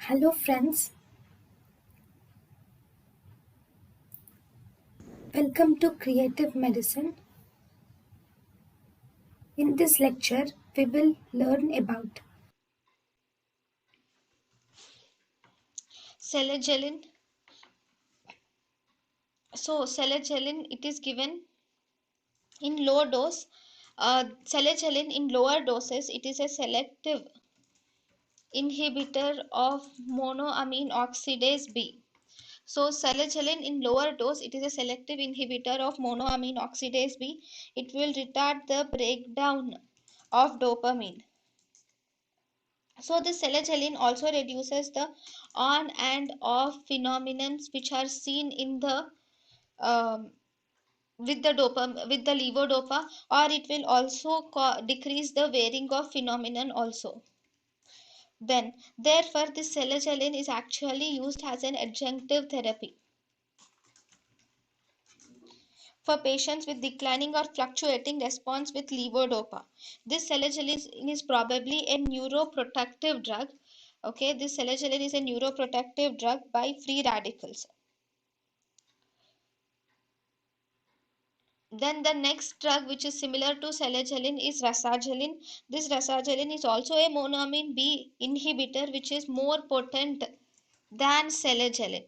Hello friends, welcome to Creative Medicine. In this lecture, we will learn about Selegiline. So Selegiline, it is given in low dose. Selegiline in lower doses, it is a selective inhibitor of monoamine oxidase B. So Selegiline in lower dose, it is a selective inhibitor of monoamine oxidase B. It will retard the breakdown of dopamine. So the Selegiline also reduces the on and off phenomenon which are seen in the um, with the levodopa, or it will also decrease the wearing of phenomenon also. Then therefore this Selegiline is actually used as an adjunctive therapy for patients with declining or fluctuating response with levodopa. This Selegiline is probably a neuroprotective drug. Okay, this Selegiline is a neuroprotective drug by free radicals. Then the next drug which is similar to Selegiline is Rasagiline. This Rasagiline is also a monoamine B inhibitor which is more potent than Selegiline.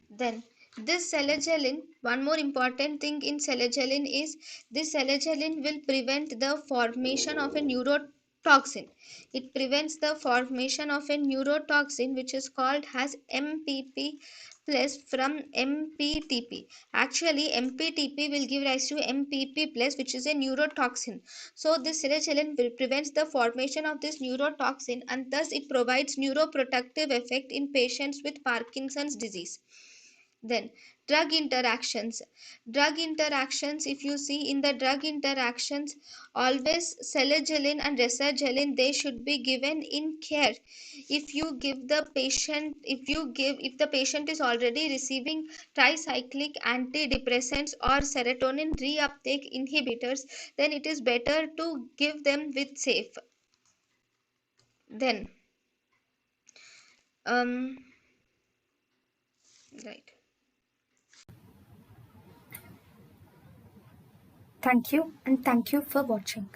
Then this Selegiline, one more important thing in Selegiline is this Selegiline will prevent the formation of a neurotoxin. It prevents the formation of a neurotoxin which is called as MPP plus from MPTP. Actually, MPTP will give rise to MPP plus, which is a neurotoxin. So this Selegiline will prevents the formation of this neurotoxin, and thus it provides neuroprotective effect in patients with Parkinson's disease. Then drug interactions, if you see in the drug interactions, always Selegiline and Rasagiline, they should be given in care. If the patient is already receiving tricyclic antidepressants or serotonin reuptake inhibitors, then it is better to give them with safe. Then um right. thank you and thank you for watching.